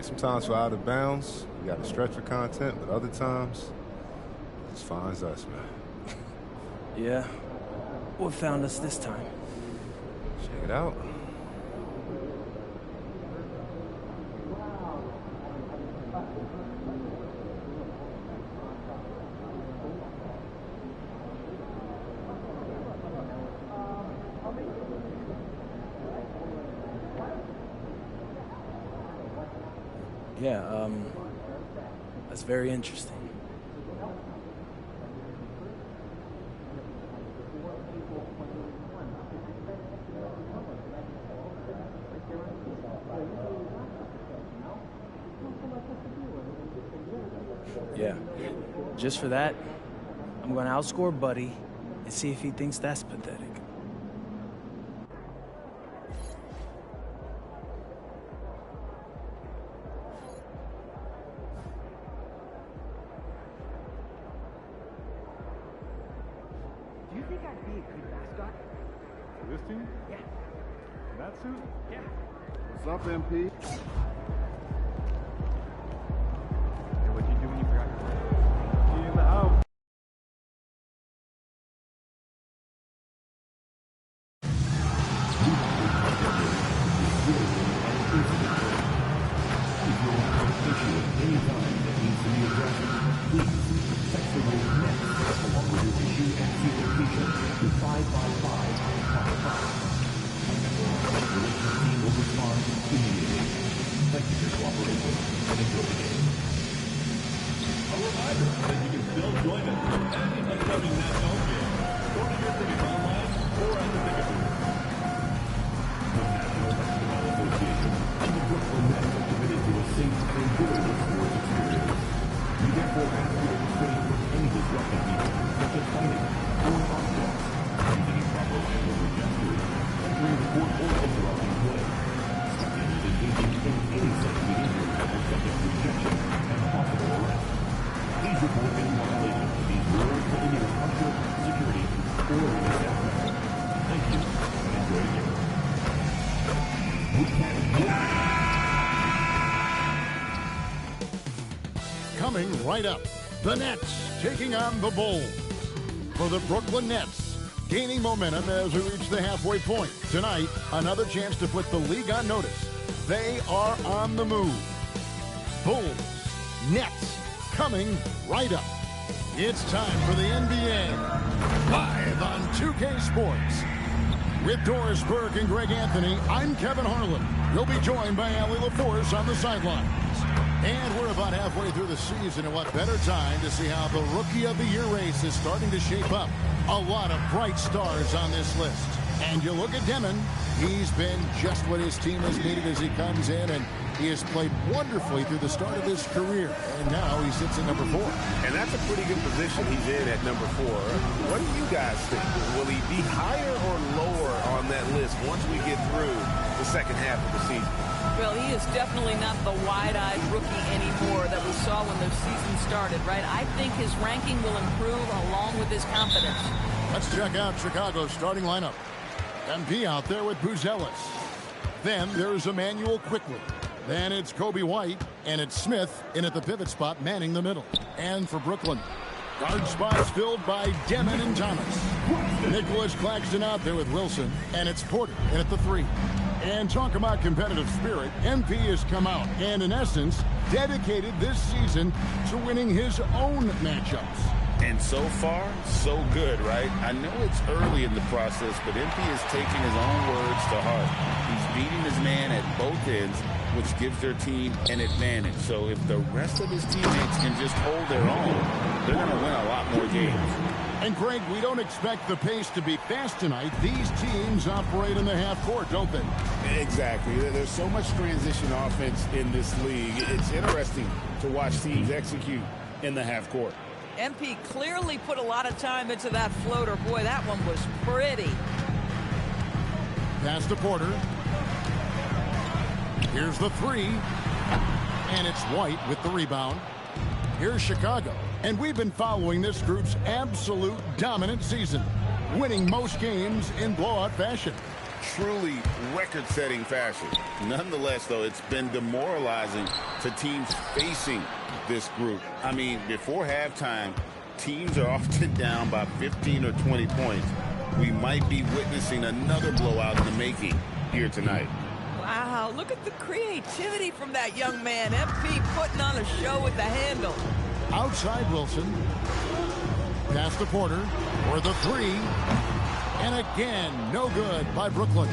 Sometimes for out of bounds, you got to stretch for content, but other times, it's fine as us, man. Yeah. What found us this time? Check it out. Yeah, that's very interesting. Yeah, just for that, I'm going to outscore Buddy and see if he thinks that's pathetic. Do you think I'd be a good mascot? For this team? Yeah. That suit? Yeah. What's up, MP? Hey, what'd you do when you forgot your phone? Key in the house. Coming right up, the Nets taking on the Bulls. For the Brooklyn Nets, gaining momentum as we reach the halfway point. Tonight, another chance to put the league on notice. They are on the move. Bulls, Nets, coming right up. It's time for the NBA, live on 2K Sports. With Doris Burke and Greg Anthony, I'm Kevin Harlan. We'll be joined by Allie LaForce on the sidelines. And we're about halfway through the season, and what better time to see how the Rookie of the Year race is starting to shape up. A lot of bright stars on this list. And you look at Demon, he's been just what his team has needed as he comes in, and he has played wonderfully through the start of his career. And now he sits at number 4. And that's a pretty good position he's in at number 4. What do you guys think? Will he be higher or lower on that list once we get through the second half of the season? Well, he is definitely not the wide-eyed rookie anymore that we saw when the season started, right? I think his ranking will improve along with his confidence. Let's check out Chicago's starting lineup. MP out there with Buzelis. Then there's Emmanuel Quickly. Then it's Kobe White, and it's Smith in at the pivot spot, manning the middle. And for Brooklyn, guard spots filled by Demon and Thomas. Nicholas Claxton out there with Wilson, and it's Porter in at the 3. And talk about competitive spirit, MP has come out and, in essence, dedicated this season to winning his own matchups. And so far, so good, right? I know it's early in the process, but MP is taking his own words to heart. He's beating his man at both ends, which gives their team an advantage. So if the rest of his teammates can just hold their own, they're going to win a lot more games. And, Greg, we don't expect the pace to be fast tonight. These teams operate in the half court, don't they? Exactly. There's so much transition offense in this league. It's interesting to watch teams execute in the half court. MP clearly put a lot of time into that floater. Boy, that one was pretty. Pass to Porter. Here's the 3. And it's White with the rebound. Here's Chicago. And we've been following this group's absolute dominant season, winning most games in blowout fashion. truly record-setting fashion. Nonetheless, though, it's been demoralizing to teams facing this group. I mean, before halftime, teams are often down by 15 or 20 points. We might be witnessing another blowout in the making here tonight. Wow, look at the creativity from that young man. MP putting on a show with the handle. Outside Wilson. Pass to Porter for the three. And again, no good by Brooklyn.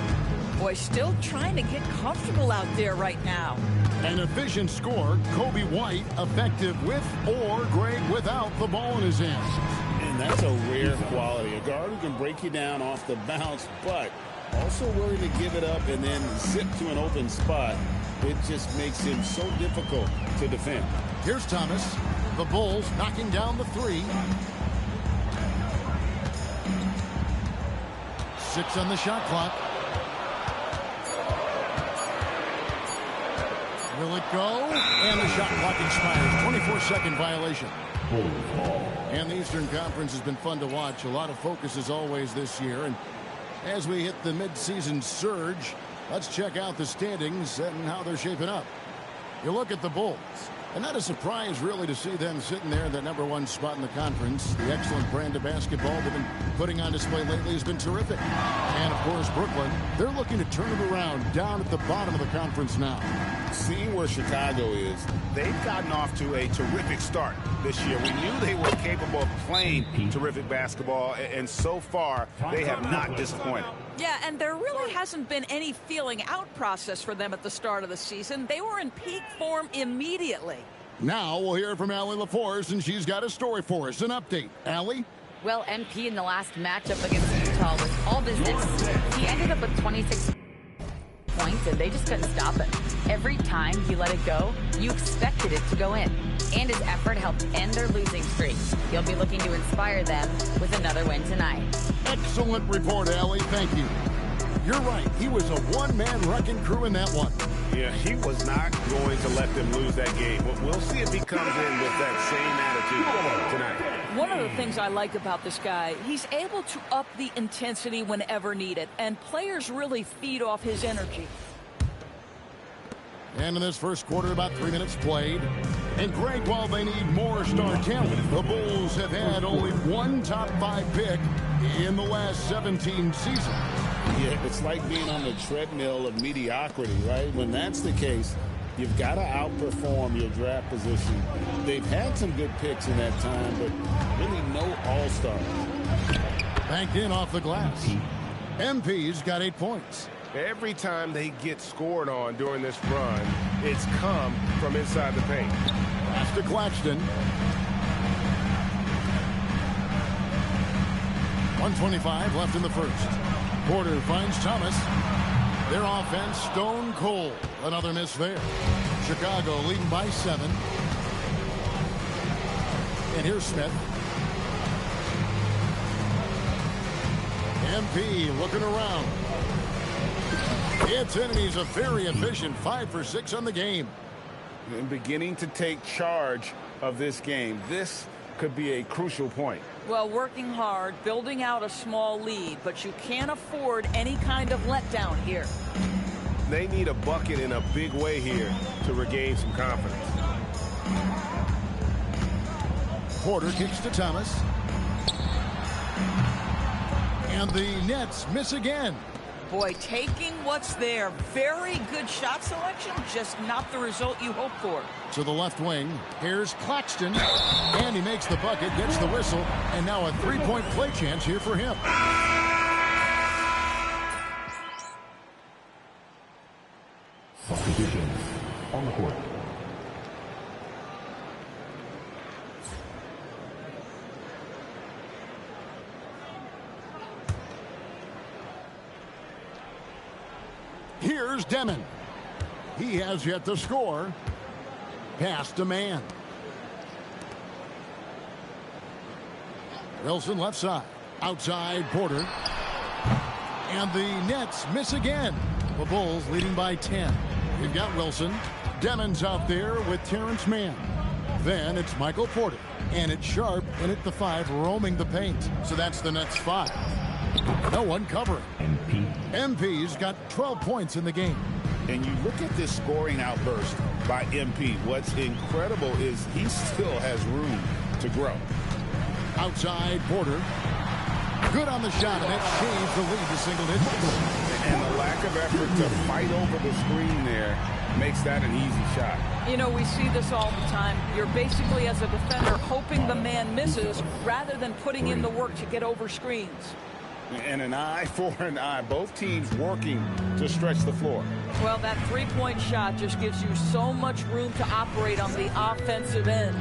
Boy, still trying to get comfortable out there right now. An efficient score, Kobe White effective with or Greg without the ball in his hands. And that's a rare quality. A guard who can break you down off the bounce, but also willing to give it up and then zip to an open spot. It just makes him so difficult to defend. Here's Thomas. The Bulls knocking down the three. 6 on the shot clock. Will it go? And the shot clock expires. 24-second violation. And the Eastern Conference has been fun to watch. A lot of focus as always this year. And as we hit the midseason surge, let's check out the standings and how they're shaping up. You look at the Bulls, and not a surprise really to see them sitting there in that #1 spot in the conference. The excellent brand of basketball they've been putting on display lately has been terrific. And of course Brooklyn, they're looking to turn it around down at the bottom of the conference now. Seeing where Chicago is, They've gotten off to a terrific start this year. We knew they were capable of playing terrific basketball, and so far they have not disappointed. Yeah, and there really hasn't been any feeling out process for them at the start of the season. They were in peak form immediately. Now we'll hear from Allie LaForce, and she's got a story for us. An update. Allie? Well, MP in the last matchup against Utah was all business. He ended up with 26 points, and they just couldn't stop him. Every time he let it go, you expected it to go in. And his effort helped end their losing streak. He'll be looking to inspire them with another win tonight. Excellent report, Allie. Thank you. You're right. He was a one-man wrecking crew in that one. Yeah, he was not going to let them lose that game. We'll see if he comes in with that same attitude tonight. One of the things I like about this guy, he's able to up the intensity whenever needed, and players really feed off his energy. And in this first quarter, about 3 minutes played. And Greg, while they need more star talent, the Bulls have had only one top 5 pick in the last 17 seasons. yeah, it's like being on the treadmill of mediocrity, right? When that's the case, you've got to outperform your draft position. They've had some good picks in that time, but really no all-stars. Banked in off the glass. MP's got 8 points. Every time they get scored on during this run, it's come from inside the paint. Pass to Claxton. 1:25 left in the first. Porter finds Thomas. Their offense stone cold. Another miss there. Chicago leading by 7. And here's Smith. MP looking around. It's in, and he's a very efficient 5 for 6 on the game. And beginning to take charge of this game. This could be a crucial point. Well, working hard, building out a small lead, but you can't afford any kind of letdown here. They need a bucket in a big way here to regain some confidence. Porter kicks to Thomas. And the Nets miss again. Boy, taking what's there. Very good shot selection, just not the result you hope for. To the left wing, here's Claxton. And he makes the bucket, gets the whistle, and now a 3-point play chance here for him. Substitutions on the court. Here's Demon. He has yet to score. Pass to man. Wilson left side. Outside Porter. And the Nets miss again. The Bulls leading by 10. You've got Wilson. Demon's out there with Terrence Mann. Then it's Michael Porter. And it's Sharp in at the 5 roaming the paint. So that's the Nets 5. No one covering. MP's got 12 points in the game. And you look at this scoring outburst by MP. What's incredible is he still has room to grow. Outside, Porter. Good on the shot, and it changed the lead to single digits. And the lack of effort to fight over the screen there makes that an easy shot. You know, we see this all the time. You're basically, as a defender, hoping the man misses rather than putting in the work to get over screens. And an eye for an eye. Both teams working to stretch the floor. Well, that three-point shot just gives you so much room to operate on the offensive end.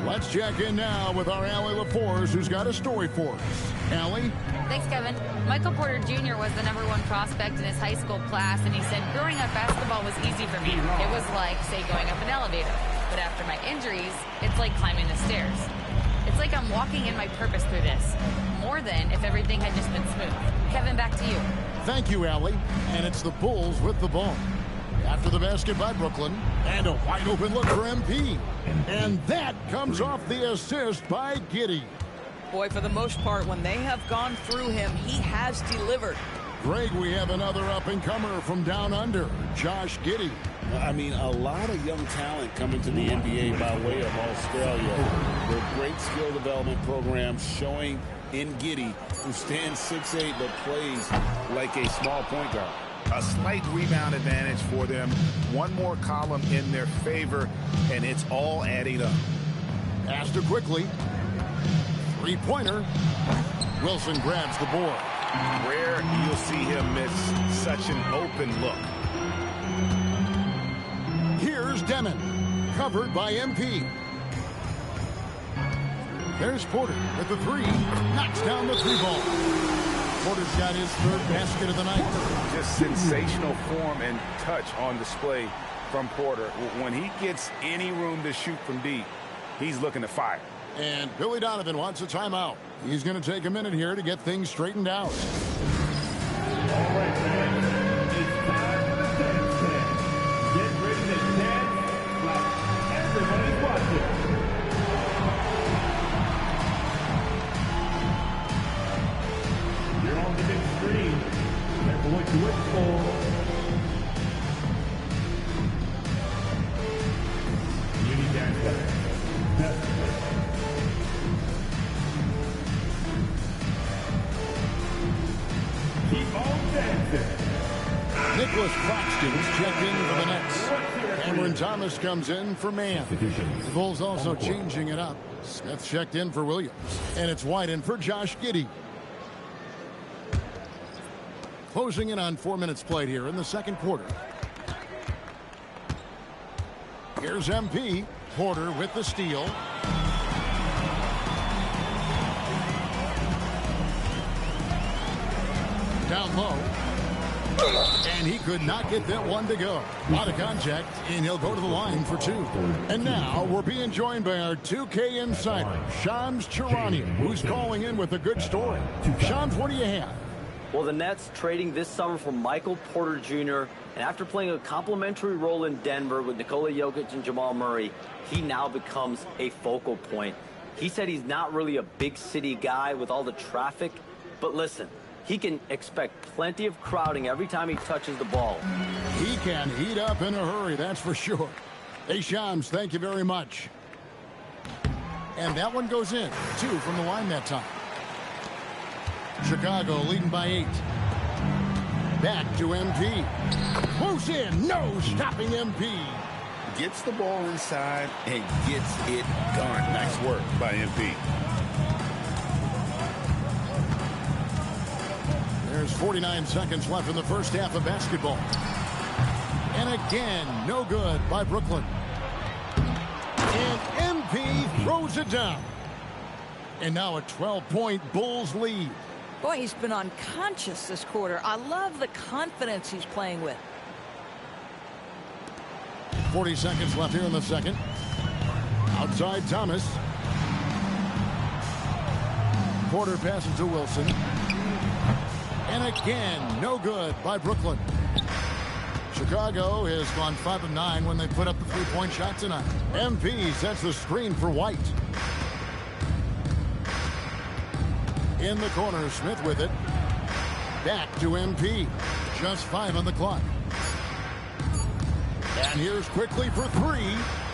Let's check in now with our Allie LaForce, who's got a story for us. Allie? Thanks, Kevin. Michael Porter Jr. was the #1 prospect in his high school class, and he said, growing up, basketball was easy for me. It was like, say, going up an elevator. But after my injuries, it's like climbing the stairs. It's like I'm walking in my purpose through this. More than if everything had just been smooth. Kevin, back to you. Thank you, Allie. And it's the Bulls with the ball. After the basket by Brooklyn, and a wide open look for MP. And that comes off the assist by Giddey. Boy, for the most part, when they have gone through him, he has delivered. Greg, we have another up-and-comer from down under, Josh Giddey. I mean, a lot of young talent coming to the NBA by way of Australia. Their great skill development program showing in Giddey, who stands 6'8", but plays like a small point guard. A slight rebound advantage for them. One more column in their favor, and it's all adding up. Astor quickly. Three-pointer. Wilson grabs the board. Rare you'll see him miss such an open look. Here's Demon, covered by MP. There's Porter with the three. Knocks down the three ball. Porter's got his third basket of the night. Just sensational form and touch on display from Porter. When he gets any room to shoot from deep, he's looking to fire. And Billy Donovan wants a timeout. He's going to take a minute here to get things straightened out. All right, man. It's time for the dance test. Get ready to dance like everybody's watching. You're on the big screen. Careful what you wish for. You need dance. Nicholas Claxton's checked in for the Nets. Cameron Thomas comes in for man. The Bulls also changing it up. Smith checked in for Williams. And it's White in for Josh Giddey. Closing in on 4 minutes played here in the second quarter. Here's MP. Porter with the steal. Down low. And he could not get that one to go. A lot of contact, and he'll go to the line for two. And now we're being joined by our 2K insider, Shams Charania, who's calling in with a good story. Shams, what do you have? Well, the Nets trading this summer for Michael Porter Jr., and after playing a complimentary role in Denver with Nikola Jokic and Jamal Murray, he now becomes a focal point. He said he's not really a big city guy with all the traffic, but listen, he can expect plenty of crowding every time he touches the ball. He can heat up in a hurry, that's for sure. Hey, Shams, thank you very much. And that one goes in. 2 from the line that time. Chicago leading by 8. Back to MP. Moves in. No stopping MP. Gets the ball inside and gets it done. Nice work by MP. There's 49 seconds left in the first half of basketball. And again, no good by Brooklyn. And MP throws it down. And now a 12-point Bulls lead. Boy, he's been unconscious this quarter. I love the confidence he's playing with. 40 seconds left here in the second. Outside Thomas. Porter passes to Wilson. And again, no good by Brooklyn. Chicago has gone 5 of 9 when they put up the three-point shot tonight. MP sets the screen for White. In the corner, Smith with it. Back to MP. Just 5 on the clock. And here's quickly for 3.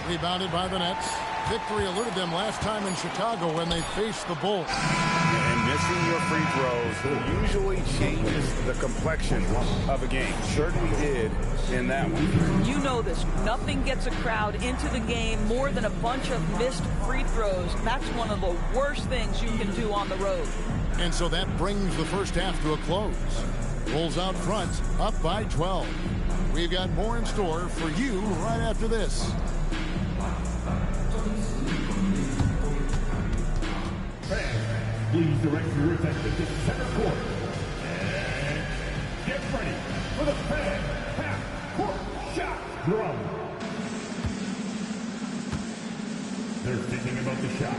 Rebounded by the Nets. Victory eluded them last time in Chicago when they faced the Bulls. And missing your free throws usually changes the complexion of a game. Certainly did in that one. You know this. Nothing gets a crowd into the game more than a bunch of missed free throws. That's one of the worst things you can do on the road. And so that brings the first half to a close. Bulls out front, up by 12. We've got more in store for you right after this. Fans, please direct your attention to center court. And get ready for the fan half-court shot drum. They're thinking about the shot.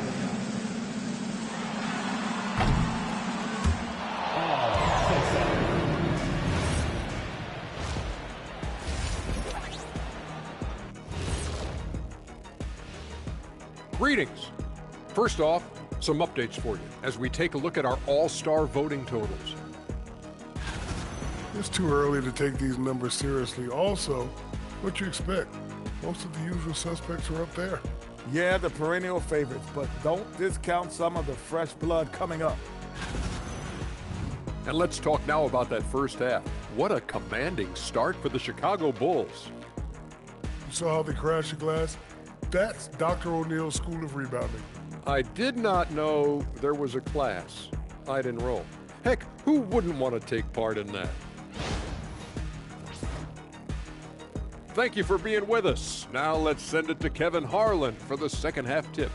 Oh, so sorry. Greetings. First off, some updates for you as we take a look at our all-star voting totals. It's too early to take these numbers seriously. Also, what you expect? Most of the usual suspects are up there. Yeah, the perennial favorites, but don't discount some of the fresh blood coming up. And let's talk now about that first half. What a commanding start for the Chicago Bulls. You saw how they crashed the glass? That's Dr. O'Neill's School of Rebounding. I did not know there was a class I'd enroll. Heck, who wouldn't want to take part in that? Thank you for being with us. Now let's send it to Kevin Harlan for the second half tip.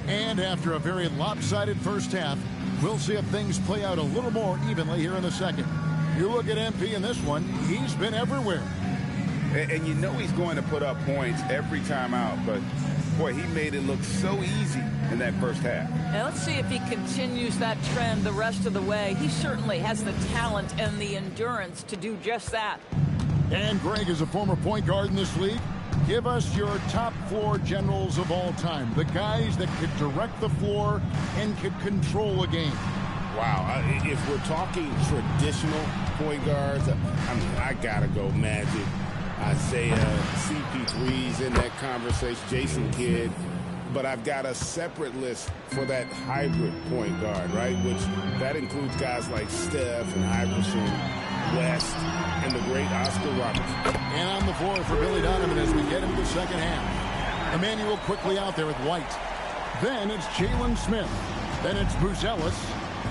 And after a very lopsided first half, we'll see if things play out a little more evenly here in the second. You look at MP in this one, he's been everywhere. And you know he's going to put up points every time out, but boy, he made it look so easy in that first half. Now let's see if he continues that trend the rest of the way. He certainly has the talent and the endurance to do just that. And Greg is a former point guard in this league. Give us your top floor generals of all time, the guys that could direct the floor and could control a game. Wow, if we're talking traditional point guards, I gotta go Magic, Isaiah, CP3's in that conversation, Jason Kidd. But I've got a separate list for that hybrid point guard, right? Which that includes guys like Steph and Iverson, West, and the great Oscar Robertson. And on the floor for Billy Donovan as we get into the second half. Emmanuel quickly out there with White. Then it's Jalen Smith. Then it's Buzelis.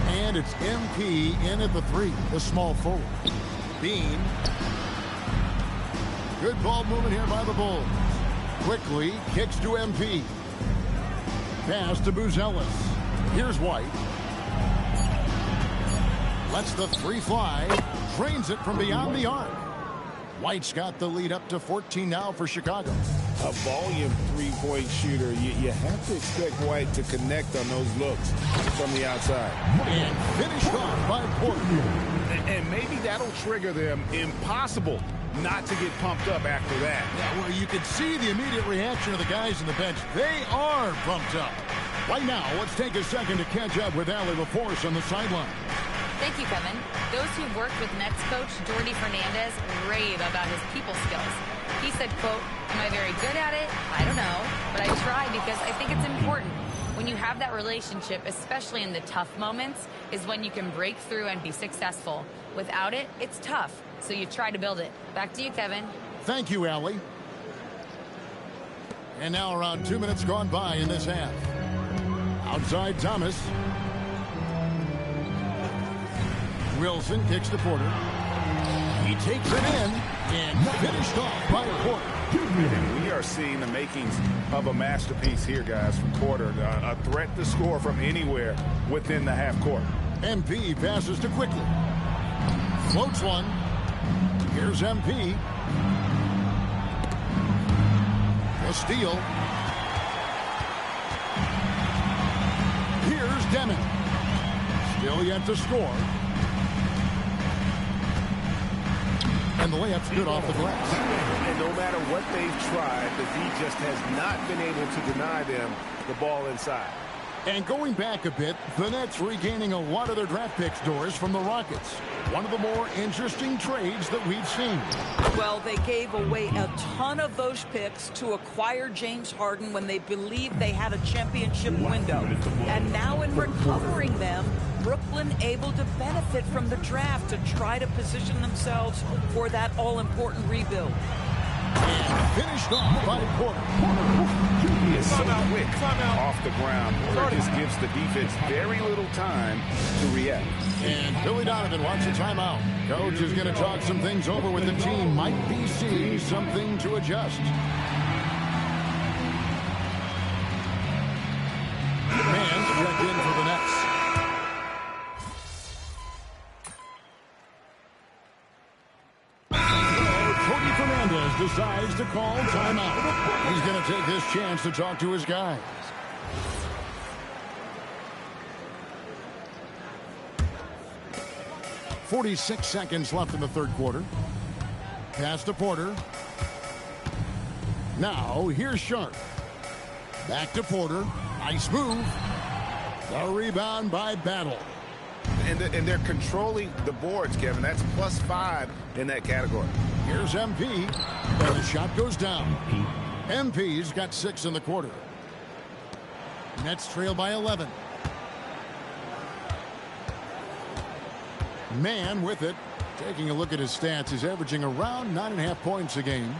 And it's MP in at the 3, the small forward. Bean. Good ball movement here by the Bulls. Quickly kicks to MP. Pass to Buzelis. Here's White. Lets the 3 fly. Drains it from beyond the arc. White's got the lead up to 14 now for Chicago. A volume three-point shooter. You have to expect White to connect on those looks from the outside. And finished off by Porter. And maybe that'll trigger them. Impossible not to get pumped up after that. Yeah, well, you could see the immediate reaction of the guys on the bench. They are pumped up. Right now, let's take a second to catch up with Allie LaForce on the sideline. Thank you, Kevin. Those who worked with Nets coach Jordi Fernandez rave about his people skills. He said, quote, "Am I very good at it? I don't know, but I try because I think it's important. When you have that relationship, especially in the tough moments, is when you can break through and be successful. Without it, it's tough, so you try to build it." Back to you, Kevin. Thank you, Allie. And now around 2 minutes gone by in this half. Outside Thomas. Wilson kicks to Porter. He takes it in and finished off by Porter. We are seeing the makings of a masterpiece here, guys, from Porter. A threat to score from anywhere within the half court. MP passes to Quickly. Floats one. Here's MP. A steal. Here's Deming. Still yet to score. and the layup's good off the glass. And no matter what they've tried, the D just has not been able to deny them the ball inside. And going back a bit, the Nets regaining a lot of their draft picks, Doris, from the Rockets. One of the more interesting trades that we've seen. Well, they gave away a ton of those picks to acquire James Harden when they believed they had a championship window. And now in recovering them, Brooklyn able to benefit from the draft to try to position themselves for that all-important rebuild. And finished off by Porter. He is so quick off the ground. Porter just gives the defense very little time to react. And Billy Donovan wants a timeout. Coach is going to talk some things over with the team. Might be seeing something to adjust. Man's checked in for the Nets. Decides to call timeout. He's going to take this chance to talk to his guys. .46 seconds left in the third quarter. Pass to Porter. Now here's Sharp. Back to Porter. Nice move. The rebound by Battle. And they're controlling the boards, Kevin. That's +5 in that category. Here's MP, and the shot goes down. MP's got 6 in the quarter. Nets trail by 11. Man with it. Taking a look at his stats, he's averaging around 9.5 points a game.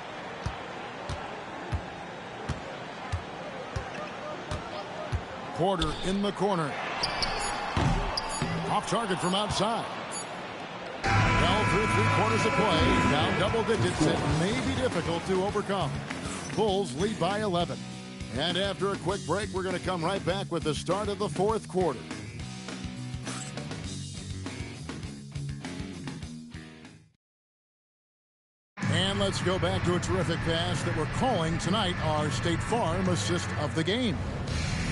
Porter in the corner. Off target from outside. Well, through 3 quarters of play, down double digits, it may be difficult to overcome. Bulls lead by 11. And after a quick break, we're going to come right back with the start of the fourth quarter. And let's go back to a terrific pass that we're calling tonight our State Farm assist of the game.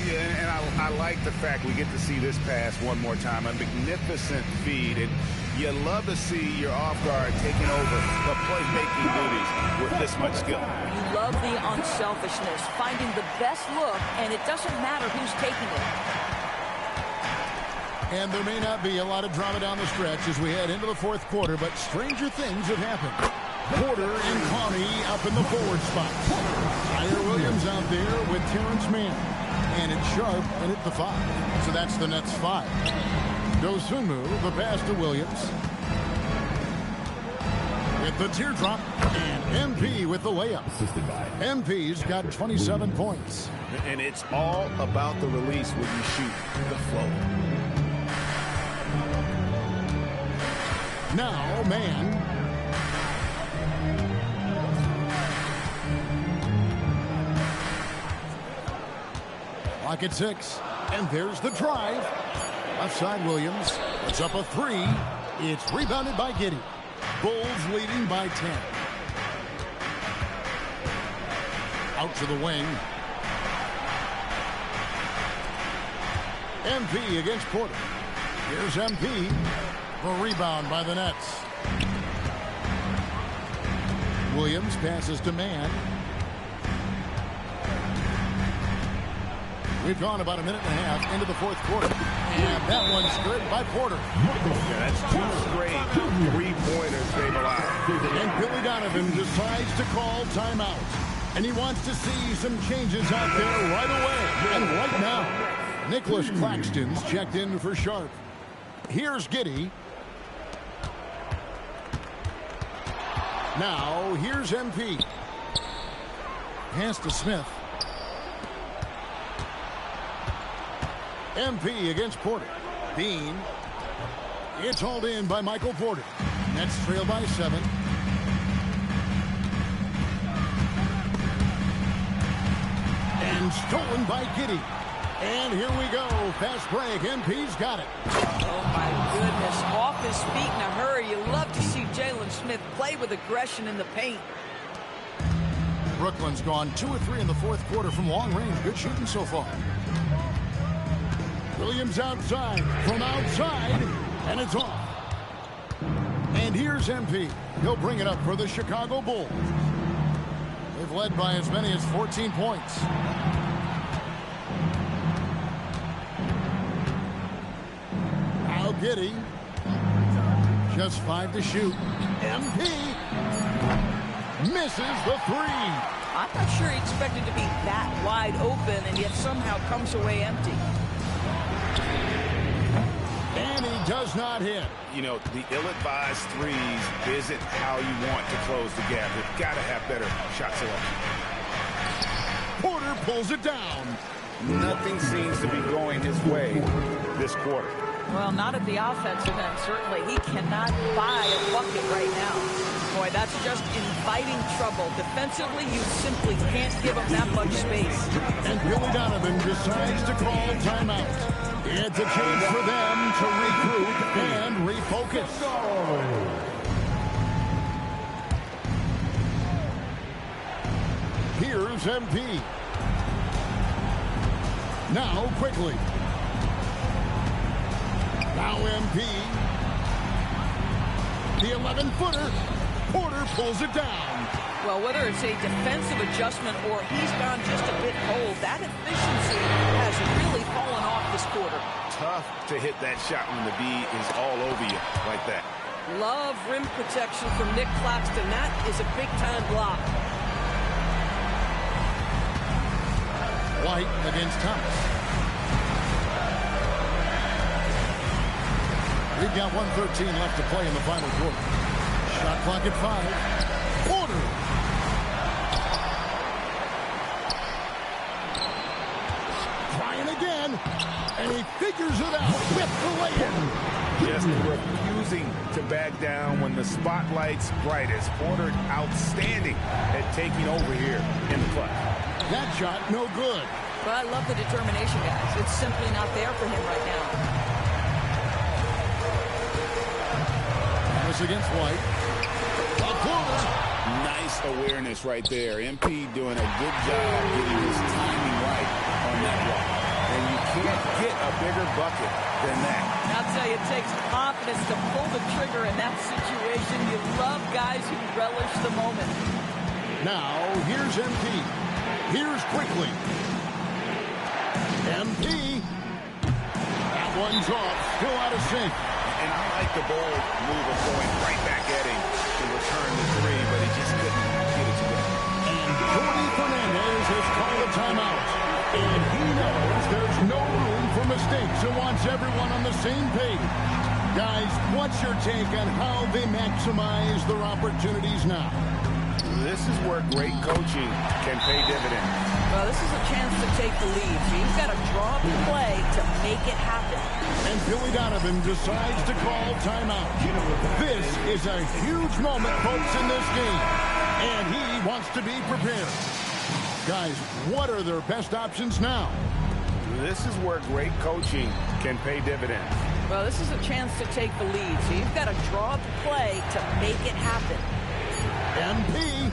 Yeah, and I like the fact we get to see this pass one more time. A magnificent feed, and you love to see your off guard taking over the playmaking duties with this much skill. You love the unselfishness, finding the best look, and it doesn't matter who's taking it. And there may not be a lot of drama down the stretch as we head into the fourth quarter, but stranger things have happened. Porter and Connie up in the forward spot. Tyler Williams out there with Terrence Mann. And it's Sharp and at the 5. So that's the Nets 5. Dosunmu, the pass to Williams. With the teardrop. And MP with the layup. MP's got 27 points. And it's all about the release when you shoot the flow. Now, Man. Clock at 6. And there's the drive. Left side Williams. It's up a 3. It's rebounded by Giddey. Bulls leading by 10. Out to the wing. MP against Porter. Here's MP. A rebound by the Nets. Williams passes to Man. We've gone about a minute and a half into the fourth quarter. And that one's good by Porter. Yeah, that's 2 straight 3-pointers they've allowed. And Billy Donovan decides to call timeout. And he wants to see some changes out there right away. And right now, Nicholas Claxton's checked in for Sharp. Here's Giddey. Now, here's MP. Pass to Smith. MP against Porter. Bean. It's hauled in by Michael Porter. Nets trail by 7. And stolen by Giddey. And here we go. Fast break. MP's got it. Oh, my goodness. Off his feet in a hurry. You love to see Jalen Smith play with aggression in the paint. Brooklyn's gone 2 of 3 in the fourth quarter from long range. Good shooting so far. Williams outside, from outside, and it's off. And here's MP. He'll bring it up for the Chicago Bulls. They've led by as many as 14 points. Now Giddey. Just 5 to shoot. MP misses the 3. I'm not sure he expected to be that wide open and yet somehow comes away empty. And he does not hit. You know, the ill-advised threes isn't how you want to close the gap. You've got to have better shot selection. Porter pulls it down. Nothing seems to be going his way this quarter. Well, not at the offensive end, certainly. He cannot buy a bucket right now. Boy, that's just inviting trouble. Defensively, you simply can't give him that much space. And Billy Donovan decides to call timeout. It's a chance for them to regroup and refocus. Here's MP. Now quickly. Now MP. The 11-footer. Porter pulls it down. Well, whether it's a defensive adjustment or he's gone just a bit cold, that efficiency has really fallen off this quarter. Tough to hit that shot when the B is all over you like that. Love rim protection from Nick Claxton. That is a big-time block. White against Thomas. We've got 1:13 left to play in the final quarter. Shot clock at 5. Porter. Trying again. And he figures it out with the lay-in. Just refusing to back down when the spotlight's brightest. Porter outstanding at taking over here in the clutch. That shot no good. But I love the determination, guys. It's simply not there for him right now. Thomas against White. Nice awareness right there. MP doing a good job getting his timing right on that block. And you can't get a bigger bucket than that. I'll tell you, it takes confidence to pull the trigger in that situation. You love guys who relish the moment. Now, here's MP. Here's quickly. MP. That one's off. Still out of sync. And I like the bold move of going right back at him to return the 3, but he just couldn't get it to go. And Jordi Fernandez has called a timeout. And he knows there's no room for mistakes and wants everyone on the same page. Guys, what's your take on how they maximize their opportunities now? This is where great coaching can pay dividends. Well, this is a chance to take the lead. So you've got to draw up the play to make it happen. And Billy Donovan decides to call timeout. This is a huge moment, folks, in this game. And he wants to be prepared. Guys, what are their best options now? This is where great coaching can pay dividends. Well, this is a chance to take the lead. So you've got to draw up the play to make it happen. MP.